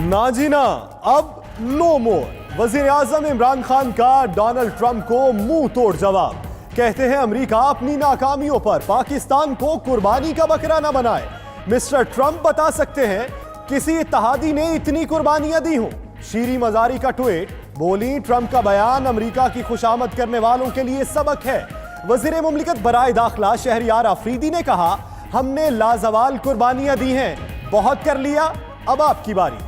ना जी ना, अब नो मोर। वजीर आजम इमरान खान का डोनाल्ड ट्रंप को मुंह तोड़ जवाब। कहते हैं अमेरिका अपनी नाकामियों पर पाकिस्तान को कुर्बानी का बकरा न बनाए। मिस्टर ट्रंप बता सकते हैं किसी इत्तहादी ने इतनी कुर्बानियां दी हों। शीरी मजारी का ट्वीट। बोली, ट्रंप का बयान अमेरिका की खुशामद करने वालों के लिए सबक है। वजीर मुमलिकत बराए दाखिला शहरियार आफरीदी ने कहा, हमने लाजवाल कुर्बानियां दी हैं, बहुत कर लिया, अब आपकी बारी है।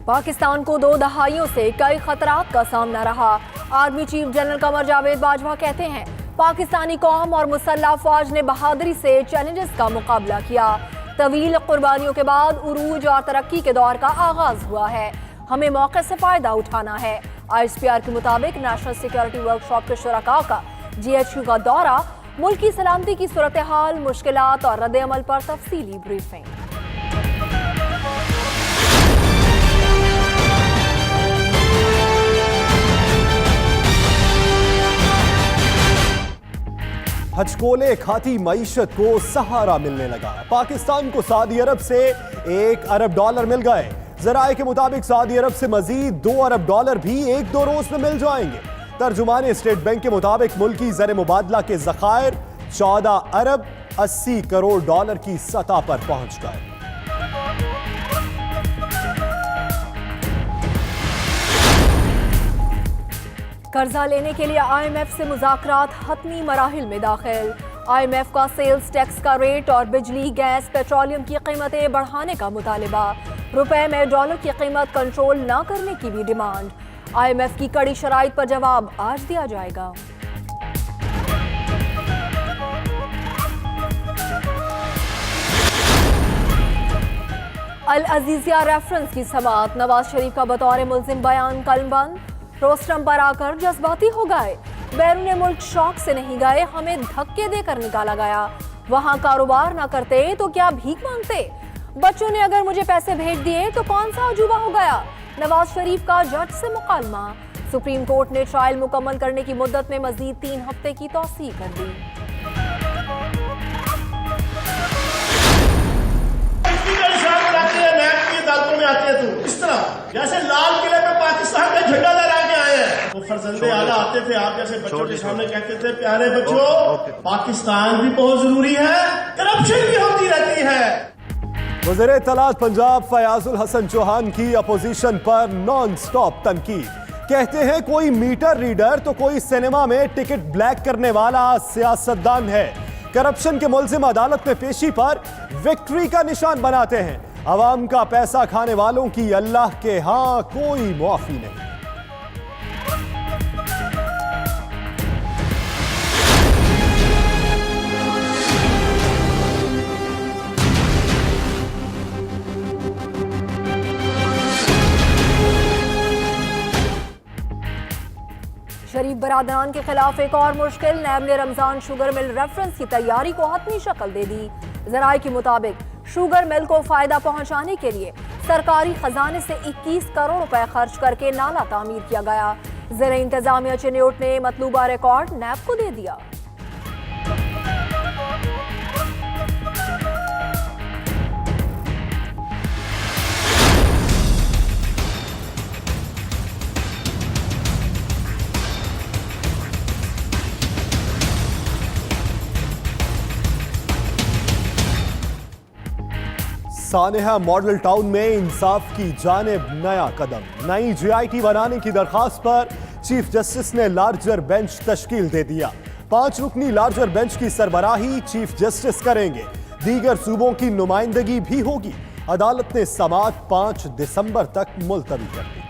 पाकिस्तान को 2 दहाइयों से कई खतरात का सामना रहा। Army chief general Qamar Javed Bajwa कहते हैं, पाकिस्तानी कौम और मुसल्लह फौज ने बहादुरी से चैलेंजेस का मुकाबला किया। तवील कुर्बानियों के बाद उरूज और तरक्की के दौर का आगाज हुआ है। हमें मौके से फायदा उठाना है। ISPR के मुताबिक नेशनल सिक्योरिटी वर्कशॉप के शुरका का GHQ का दौरा, मुल्क की सलामती की सूरत हाल, मुश्किलात और रद्द अमल पर तफसीली ब्रीफिंग। हचकोले खाती मईशत को सहारा मिलने लगा। पाकिस्तान को सऊदी अरब से $1 अरब मिल गए। जराए के मुताबिक सऊदी अरब से मजीद $2 अरब भी 1-2 रोज में मिल जाएंगे। तर्जुमान स्टेट बैंक के मुताबिक मुल्की ज़र मुबादला के ज़खायर $14 अरब 80 करोड़ की सतह पर पहुंच गए। कर्जा लेने के लिए IMF से मुज़ाकरात हतमी मराहिल में दाखिल। IMF का सेल्स टैक्स का रेट और बिजली, गैस, पेट्रोलियम की कीमतें बढ़ाने का मुतालिबा। रुपए में डॉलर की कीमत कंट्रोल न करने की भी डिमांड। IMF की कड़ी शराइत पर जवाब आज दिया जाएगा। अल अजीजिया रेफरेंस की समाअत। नवाज शरीफ का बतौर मुल्जिम बयान कलमबंद। रोस्टम पर आकर जज्बाती हो गए। बैरून मुल्क शौक से नहीं गए, हमें धक्के देकर निकाला गया। वहां कारोबार ना करते तो क्या भीख मांगते? बच्चों ने अगर मुझे पैसे भेज दिए तो कौन सा अजूबा हो गया? नवाज शरीफ का जज से मुकालमा। सुप्रीम कोर्ट ने ट्रायल मुकम्मल करने की मुद्दत में मजीद 3 हफ्ते की तौसीह कर दी। में आती है तू इस तरह जैसे लाल किले पे पाकिस्तान का झंडा लहरा के आए हैं। तो फरजंदे आला आते थे, आप जैसे बच्चों के सामने कहते थे, प्यारे बच्चों, पाकिस्तान भी बहुत जरूरी है, करप्शन भी होती रहती है। वज़ीर इत्तलात पंजाब फयाजुल हसन चौहान की अपोजिशन पर नॉन स्टॉप तनकीद। कहते हैं कोई मीटर रीडर तो कोई सिनेमा में टिकट ब्लैक करने वाला सियासतदान है। करप्शन के मुल्जिम अदालत में पेशी पर विक्ट्री का निशान बनाते हैं। अवाम का पैसा खाने वालों की अल्लाह के हां कोई मुआफी नहीं। शरीफ बरादरान के खिलाफ एक और मुश्किल। नैब ने रमजान शुगर मिल रेफरेंस की तैयारी को हतमी शक्ल दे दी। जराए के मुताबिक शुगर मिल को फायदा पहुंचाने के लिए सरकारी खजाने से 21 करोड़ रुपए खर्च करके नाला तामीर किया गया। ज़ेरे इंतजामिया चिन्योट ने मतलूबा रिकॉर्ड नैब को दे दिया। सानेहा मॉडल टाउन में इंसाफ की जानिब नया कदम। नई GIT बनाने की दरखास्त पर चीफ जस्टिस ने लार्जर बेंच तश्कील दे दिया। 5 रुकनी लार्जर बेंच की सरबराही चीफ जस्टिस करेंगे। दीगर सूबों की नुमाइंदगी भी होगी। अदालत ने समाअत 5 दिसंबर तक मुलतवी कर दी।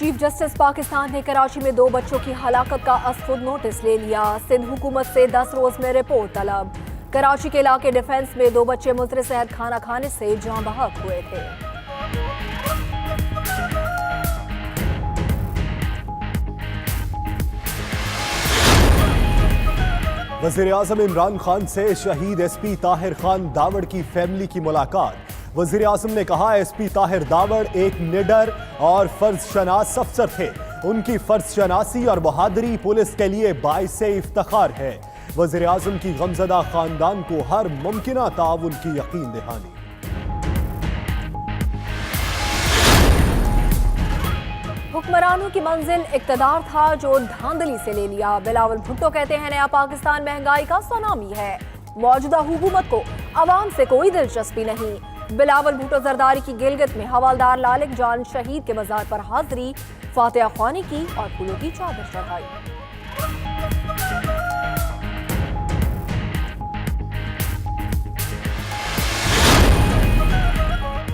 चीफ जस्टिस पाकिस्तान ने कराची में 2 बच्चों की हलाकत का खुद नोटिस ले लिया। सिंध हुकूमत से 10 रोज में रिपोर्ट तलब। कराची के इलाके डिफेंस में 2 बच्चे मुज़र सेहत खाना खाने से जाँ बहक हुए थे। वज़ीर आज़म इमरान खान से शहीद एसपी ताहिर खान दावड़ की फैमिली की मुलाकात। वज़ीर आज़म ने कहा एसपी ताहिर दावड़ एक निडर और फर्जशनास अफसर थे। उनकी फर्जशनासी और बहादुरी पुलिस के लिए बाइस इफ्तिखार है। वज़ीर आज़म की गमज़दा खानदान को हर मुमकिना ताउन की यकीन दहानी। हुक्मरानों की मंजिल इक़्तिदार था जो धांधली से ले लिया। बिलावल भुट्टो कहते हैं नया पाकिस्तान महंगाई का सुनामी है। मौजूदा हुकूमत को अवाम से कोई दिलचस्पी नहीं। बिलावल भुट्टो जरदारी की गिलगित में हवालदार लालिक जान शहीद के मज़ार पर हाजिरी, फातिहा ख्वानी की और फूलों की चादर चढ़ाई।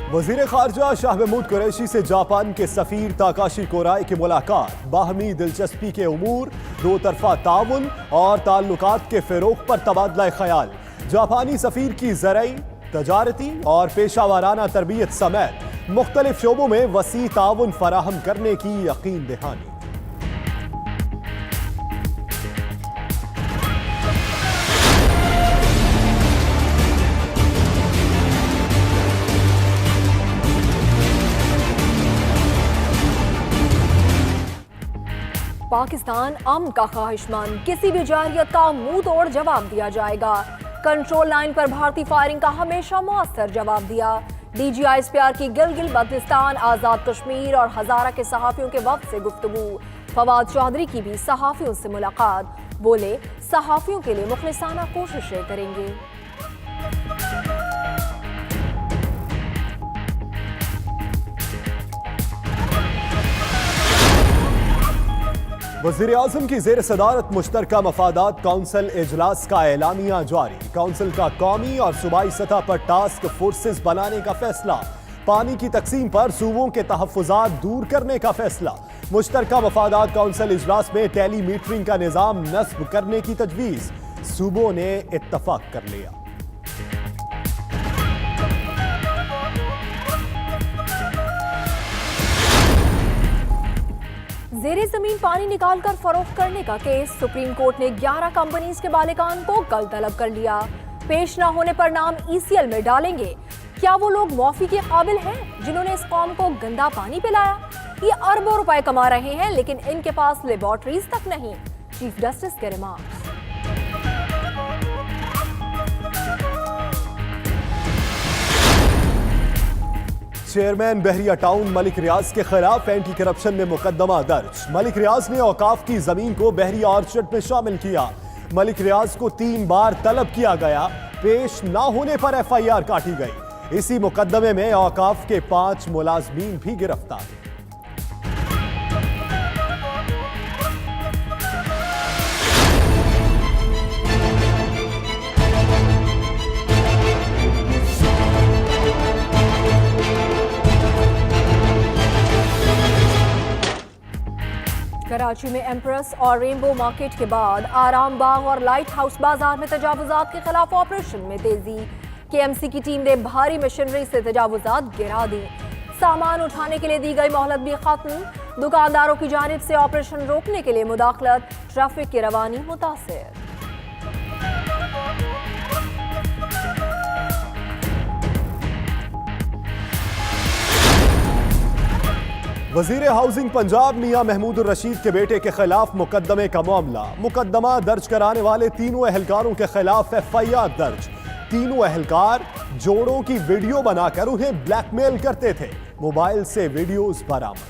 वज़ीर खारजा शाह महमूद कुरैशी से जापान के सफीर ताकाशी कोराई की मुलाकात। बाहमी दिलचस्पी के उमूर, दो तरफा ताउन और ताल्लुकात के फ़रोग़ पर तबादला ख्याल। जापानी सफीर की ज़रई, तजारती और पेशा वाराना तरबियत समेत मुख्तलिफ शोबों में वसी ताउन फराहम करने की यकीन दहानी। पाकिस्तान अमन का ख्वाहिशमंद, किसी भी जारियत का मुंह तोड़ जवाब दिया जाएगा। कंट्रोल लाइन पर भारतीय फायरिंग का हमेशा मौसर जवाब दिया। DGISPR की गिलगित बल्तिस्तान, आजाद कश्मीर और हजारा के सहाफियों के वक्त से गुफ्तगू। फवाद चौधरी की भी सहाफियों से मुलाकात। बोले सहाफियों के लिए मुखलिसाना कोशिशें करेंगे। वज़ीर आज़म की ज़ेर सदारत मुश्तरका मफादात काउंसिल इजलास का एलामिया जारी। काउंसिल का कौमी और सूबाई सतह पर टास्क फोर्सेस बनाने का फैसला। पानी की तकसीम पर सूबों के तहफ़्फ़ुज़ात दूर करने का फैसला। मुश्तरका मफादात काउंसिल इजलास में टेलीमीटरिंग का निज़ाम नस्ब करने की तजवीज़। सूबों ने इत्तफाक कर लिया। ज़ेरे ज़मीन पानी निकालकर फरोख्त करने का केस। सुप्रीम कोर्ट ने 11 कंपनीज के बालिकान को कल तलब कर लिया। पेश न होने पर नाम ECL में डालेंगे। क्या वो लोग माफी के काबिल हैं जिन्होंने इस कौम को गंदा पानी पिलाया? ये अरबों रुपए कमा रहे हैं लेकिन इनके पास लेबोरेटरीज तक नहीं। चीफ जस्टिस के रिमार्क्स। चेयरमैन बहरिया टाउन मलिक रियाज के खिलाफ एंटी करप्शन में मुकदमा दर्ज। मलिक रियाज ने औकाफ की जमीन को बहरिया ऑर्चर्ड में शामिल किया। मलिक रियाज को 3 बार तलब किया गया। पेश न होने पर FIR काटी गई। इसी मुकदमे में औकाफ के 5 मुलाजमीन भी गिरफ्तार। कराची में एम्प्रेस और रेनबो मार्केट के बाद आराम बाग और लाइट हाउस बाजार में तजावुजात के खिलाफ ऑपरेशन में तेजी। KMC की टीम ने भारी मशीनरी से तजावुजात गिरा दी। सामान उठाने के लिए दी गई मोहलत भी खत्म। दुकानदारों की जानिब से ऑपरेशन रोकने के लिए मुदाखलत। ट्रैफिक की रवानी मुतासिर। वजीर हाउसिंग पंजाब मियां महमूद रशीद के बेटे के खिलाफ मुकदमे का मामला। मुकदमा दर्ज कराने वाले तीनों एहलकारों के खिलाफ FIR दर्ज। तीनों एहलकार जोड़ों की वीडियो बनाकर उन्हें ब्लैकमेल करते थे। मोबाइल से वीडियोस बरामद।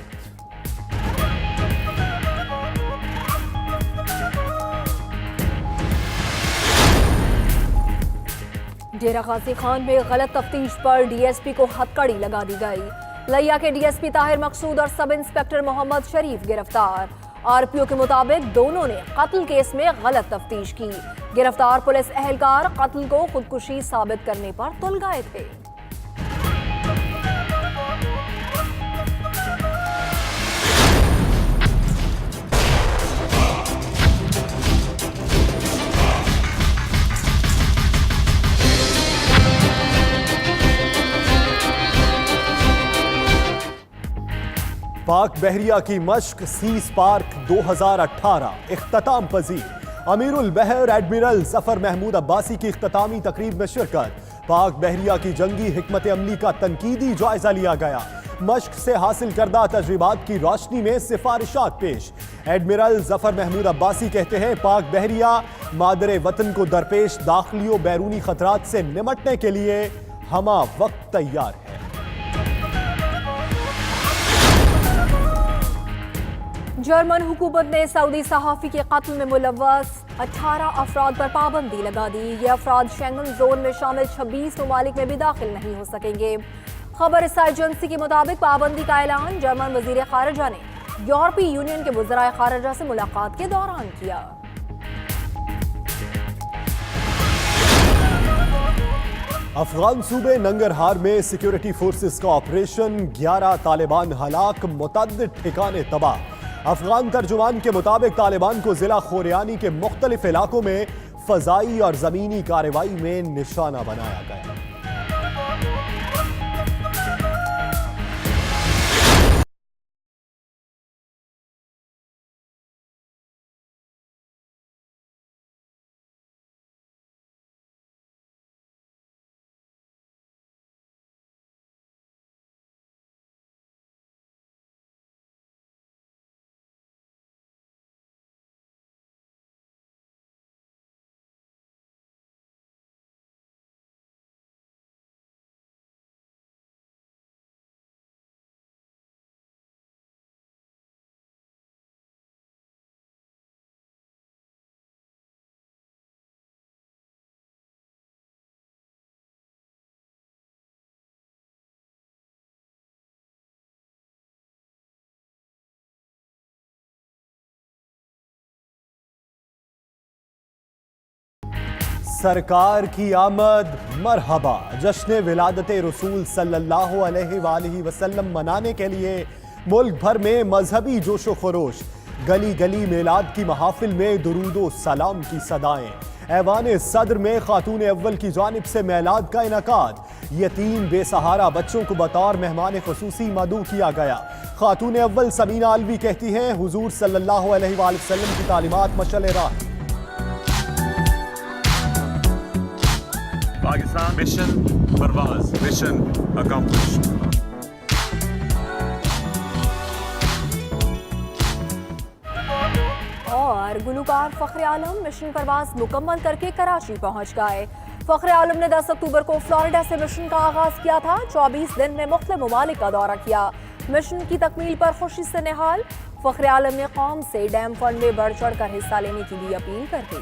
डेरा गाजी खान में गलत तफ्तीश पर DSP को हथकड़ी लगा दी गई। लिया के DSP ताहिर मकसूद और सब इंस्पेक्टर मोहम्मद शरीफ गिरफ्तार। RPO के मुताबिक दोनों ने कत्ल केस में गलत तफ्तीश की। गिरफ्तार पुलिस एहलकार कत्ल को खुदकुशी साबित करने पर तुल गए थे। पाक बहरिया की मश्क सीज पार्क 2018 इख्तिताम पजीर। अमीरुल बहर एडमिरल जफर महमूद अब्बासी की इख्तितामी तकरीब में शिरकत। पाक बहरिया की जंगी हिकमत अमली का तनकीदी जायजा लिया गया। मश्क से हासिल करदा तजर्बात की रोशनी में सिफारिशात पेश। एडमिरल जफर महमूद अब्बासी कहते हैं पाक बहरिया मादरे वतन को दरपेश दाखिली और बैरूनी खतरात से निमटने के लिए हमा वक्त तैयार है। जर्मन हुकूमत ने सऊदी सहाफ़ी के कत्ल में मुलव्वस 18 अफराद पर पाबंदी लगा दी। ये अफराद शेंगन जोन में शामिल 26 ममालिक में भी दाखिल नहीं हो सकेंगे। खबर एजेंसी के मुताबिक पाबंदी का ऐलान जर्मन वजीर खारजा ने यूरोपीय यूनियन के वज़राए खारजा से मुलाकात के दौरान किया। अफगान सूबे नंगरहार में सिक्योरिटी फोर्सेस का ऑपरेशन, 11 तालिबान हलाक, मुतअद्दिद ठिकाने तबाह। अफगान तर्जुमान के मुताबिक तालिबान को जिला खोरियानी के मुख्तलिफ इलाकों में फजाई और जमीनी कार्रवाई में निशाना बनाया गया। सरकार की आमद मरहबा। जश्न विलादत रसूल सल्लल्लाहु अलैहि वसल्लम मनाने के लिए मुल्क भर में मजहबी जोशो खरोश। गली गली मेलाद की महाफिल में दुरूदो सलाम की सदाएं। ऐवान सदर में खातून अव्वल की जानिब से मेलाद का इनकाद। यतीम बेसहारा बच्चों को बतौर मेहमान खुसूसी मदऊ किया गया। खातून अव्वल समीना अलवी कहती हैं हुजूर सल्लल्लाहु अलैहि वसल्लम की तालीमात मशअल राह। Pakistan mission परवाज़, mission accomplished। और गुलूकार फखरे आलम मिशन परवाज़ मुकम्मल करके कराची पहुंच गए। फखरे आलम ने 10 अक्टूबर को फ्लोरिडा से मिशन का आगाज किया था। 24 दिन में मुख्तलिफ ममालिक का दौरा किया। मिशन की तकमील पर खुशी से निहाल। फखरे आलम ने कौम से डैम फंड में बढ़ चढ़ कर हिस्सा लेने की भी अपील कर दी।